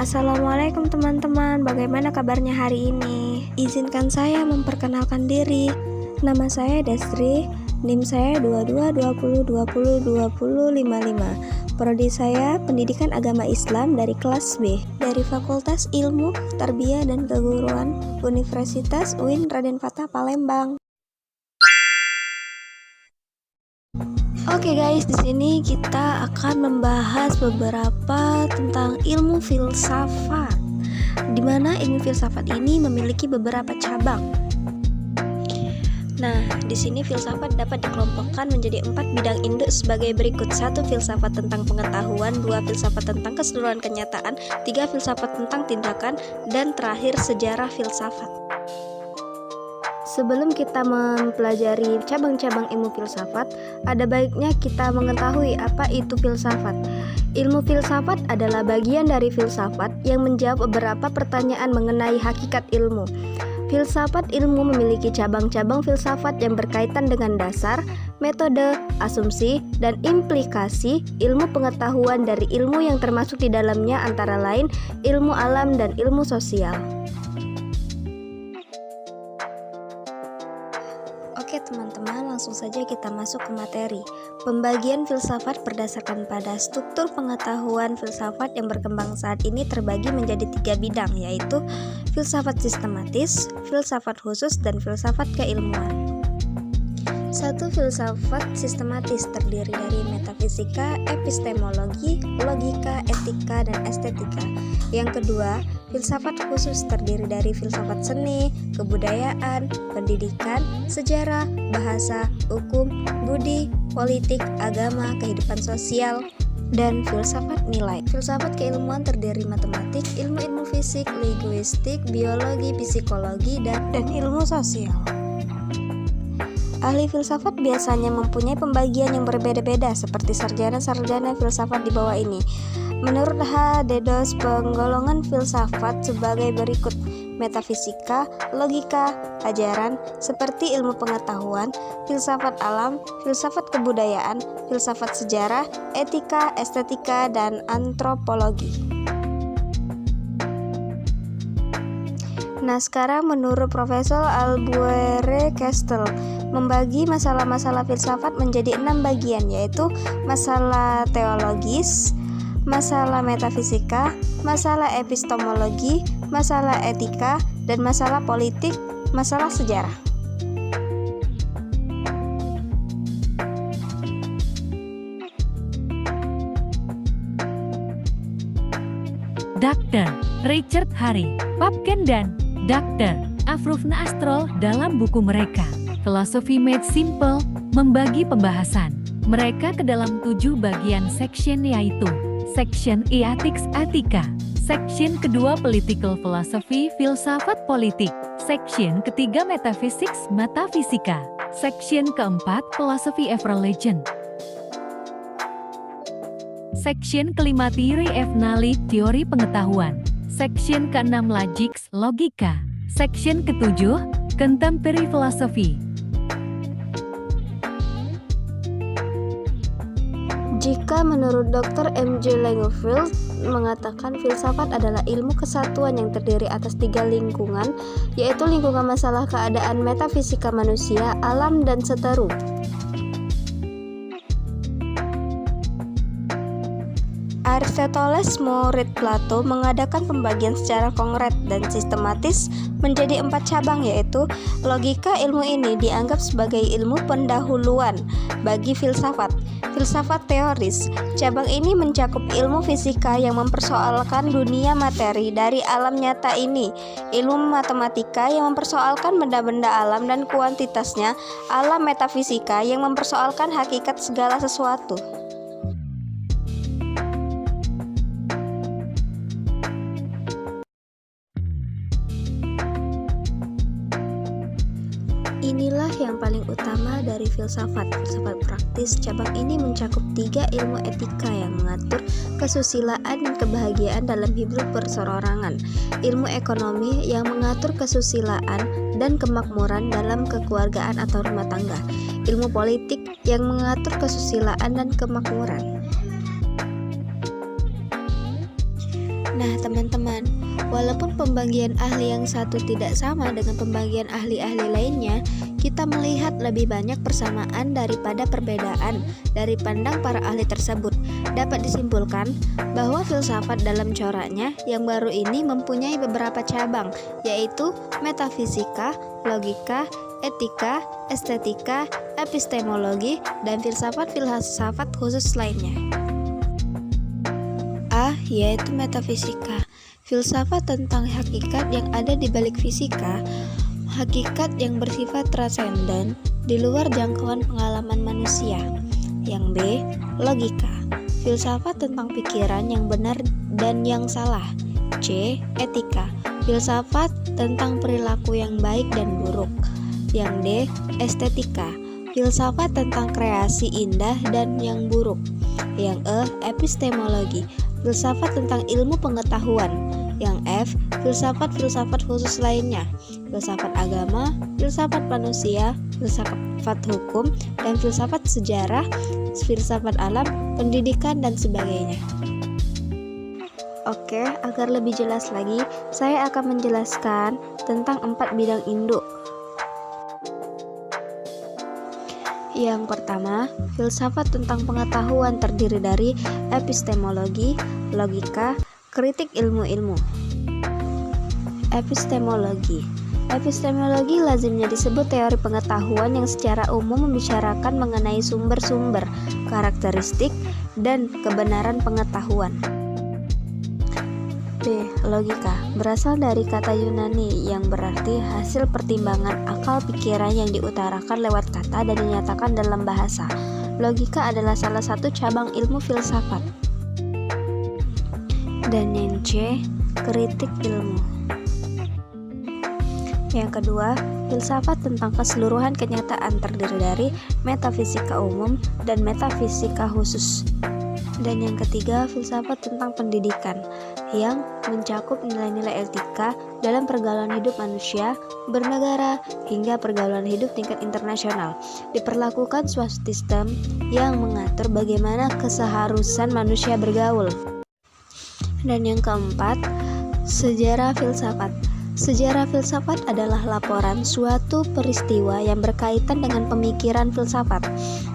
Assalamualaikum teman-teman, bagaimana kabarnya hari ini? Izinkan saya memperkenalkan diri. Nama saya Destri, NIM saya 2220202055. Prodi saya Pendidikan Agama Islam dari kelas B, dari Fakultas Ilmu, Tarbiyah dan Keguruan, Universitas UIN Raden Fatah Palembang. Oke guys, di sini kita akan membahas beberapa tentang ilmu filsafat, di mana ilmu filsafat ini memiliki beberapa cabang. Nah, di sini filsafat dapat dikelompokkan menjadi 4 bidang induk sebagai berikut: 1. Filsafat tentang pengetahuan, 2. Filsafat tentang keseluruhan kenyataan, 3. Filsafat tentang tindakan, dan terakhir sejarah filsafat. Sebelum kita mempelajari cabang-cabang ilmu filsafat, ada baiknya kita mengetahui apa itu filsafat. Ilmu filsafat adalah bagian dari filsafat yang menjawab beberapa pertanyaan mengenai hakikat ilmu. Filsafat ilmu memiliki cabang-cabang filsafat yang berkaitan dengan dasar, metode, asumsi, dan implikasi ilmu pengetahuan dari ilmu yang termasuk di dalamnya antara lain ilmu alam dan ilmu sosial. Oke teman-teman, langsung saja kita masuk ke materi. Pembagian filsafat berdasarkan pada struktur pengetahuan filsafat yang berkembang saat ini terbagi menjadi 3 bidang, yaitu filsafat sistematis, filsafat khusus, dan filsafat keilmuan. 1. Filsafat sistematis terdiri dari metafisika, epistemologi, logika, etika, dan estetika. Yang kedua, filsafat khusus terdiri dari filsafat seni, kebudayaan, pendidikan, sejarah, bahasa, hukum, budi, politik, agama, kehidupan sosial, dan filsafat nilai. Filsafat keilmuan terdiri matematik, ilmu-ilmu fisik, linguistik, biologi, psikologi, dan ilmu sosial. Ahli filsafat biasanya mempunyai pembagian yang berbeda-beda seperti sarjana-sarjana filsafat di bawah ini. Menurut H. Dedos, penggolongan filsafat sebagai berikut: metafisika, logika, ajaran seperti ilmu pengetahuan, filsafat alam, filsafat kebudayaan, filsafat sejarah, etika, estetika, dan antropologi. Nah, sekarang menurut Profesor Albuquerque Castel, membagi masalah-masalah filsafat menjadi 6 bagian, yaitu masalah teologis, masalah metafisika, masalah epistemologi, masalah etika, dan masalah politik, masalah sejarah. Dr. Richard Harry Popkin dan Dr. Afrufna Astrol dalam buku mereka Philosophy Made Simple membagi pembahasan mereka ke dalam 7 bagian section, yaitu section Ethics Etika, section kedua Political Philosophy Filsafat Politik, section ketiga Metaphysics Metafisika, section keempat Philosophy of Religion, section kelima Theory of Knowledge Teori Pengetahuan, section keenam Logics Logika, section ketujuh Contemporary Philosophy. Jika menurut Dr. M.J. Langefield mengatakan filsafat adalah ilmu kesatuan yang terdiri atas 3 lingkungan, yaitu lingkungan masalah keadaan metafisika manusia, alam, dan seteru. Aristoteles, murid Plato, mengadakan pembagian secara konkret dan sistematis menjadi 4 cabang, yaitu logika. Ilmu ini dianggap sebagai ilmu pendahuluan bagi filsafat. Filsafat teoris, cabang ini mencakup ilmu fisika yang mempersoalkan dunia materi dari alam nyata ini, ilmu matematika yang mempersoalkan benda-benda alam dan kuantitasnya, alam metafisika yang mempersoalkan hakikat segala sesuatu. Inilah yang paling utama dari filsafat. Filsafat praktis cabang ini mencakup 3 ilmu etika yang mengatur kesusilaan dan kebahagiaan dalam hidup perseorangan, ilmu ekonomi yang mengatur kesusilaan dan kemakmuran dalam kekeluargaan atau rumah tangga, ilmu politik yang mengatur kesusilaan dan kemakmuran. Nah, teman-teman, walaupun pembagian ahli yang satu tidak sama dengan pembagian ahli-ahli lainnya, kita melihat lebih banyak persamaan daripada perbedaan dari pandang para ahli tersebut. Dapat disimpulkan bahwa filsafat dalam coraknya yang baru ini mempunyai beberapa cabang, yaitu metafisika, logika, etika, estetika, epistemologi, dan filsafat-filsafat khusus lainnya. A, yaitu metafisika, filsafat tentang hakikat yang ada di balik fisika, hakikat yang bersifat transenden di luar jangkauan pengalaman manusia. Yang B, logika, filsafat tentang pikiran yang benar dan yang salah. C, etika, filsafat tentang perilaku yang baik dan buruk. Yang D, estetika, filsafat tentang kreasi indah dan yang buruk. Yang E, epistemologi, filsafat tentang ilmu pengetahuan. Yang F, filsafat-filsafat khusus lainnya, filsafat agama, filsafat manusia, filsafat hukum, dan filsafat sejarah, filsafat alam, pendidikan, dan sebagainya. Oke, agar lebih jelas lagi, saya akan menjelaskan tentang 4 bidang induk. Yang pertama, filsafat tentang pengetahuan terdiri dari epistemologi, logika, kritik ilmu-ilmu. Epistemologi. Epistemologi lazimnya disebut teori pengetahuan yang secara umum membicarakan mengenai sumber-sumber, karakteristik, dan kebenaran pengetahuan. B. Logika. Berasal dari kata Yunani yang berarti hasil pertimbangan akal pikiran yang diutarakan lewat kata dan dinyatakan dalam bahasa. Logika adalah salah satu cabang ilmu filsafat. Dan yang C, kritik ilmu. Yang kedua, filsafat tentang keseluruhan kenyataan terdiri dari metafisika umum dan metafisika khusus. Dan yang ketiga, filsafat tentang pendidikan yang mencakup nilai-nilai etika dalam pergaulan hidup manusia, bernegara, hingga pergaulan hidup tingkat internasional. Diperlakukan suatu sistem yang mengatur bagaimana keseharusan manusia bergaul. Dan yang keempat, sejarah filsafat. Sejarah filsafat adalah laporan suatu peristiwa yang berkaitan dengan pemikiran filsafat.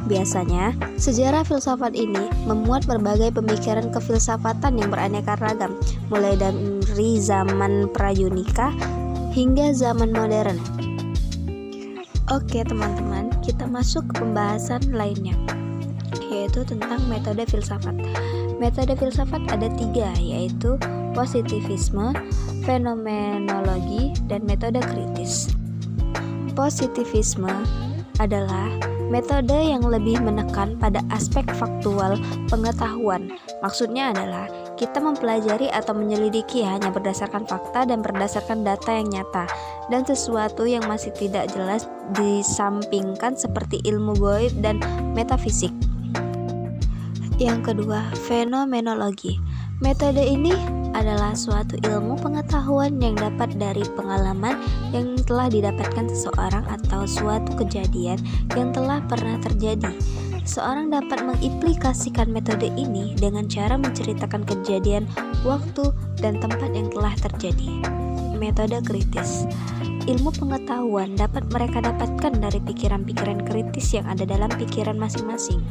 Biasanya, sejarah filsafat ini memuat berbagai pemikiran kefilsafatan yang beraneka ragam, mulai dari zaman pra-Yunika hingga zaman modern. Oke teman-teman, kita masuk ke pembahasan lainnya, yaitu tentang metode filsafat. Metode filsafat ada 3, yaitu positivisme, fenomenologi, dan metode kritis. Positivisme adalah metode yang lebih menekan pada aspek faktual pengetahuan. Maksudnya adalah kita mempelajari atau menyelidiki hanya berdasarkan fakta dan berdasarkan data yang nyata, dan sesuatu yang masih tidak jelas disampingkan seperti ilmu gaib dan metafisik. Yang kedua, fenomenologi. Metode ini adalah suatu ilmu pengetahuan yang dapat dari pengalaman yang telah didapatkan seseorang atau suatu kejadian yang telah pernah terjadi. Seorang dapat mengimplikasikan metode ini dengan cara menceritakan kejadian, waktu, dan tempat yang telah terjadi. Metode kritis. Ilmu pengetahuan dapat mereka dapatkan dari pikiran-pikiran kritis yang ada dalam pikiran masing-masing.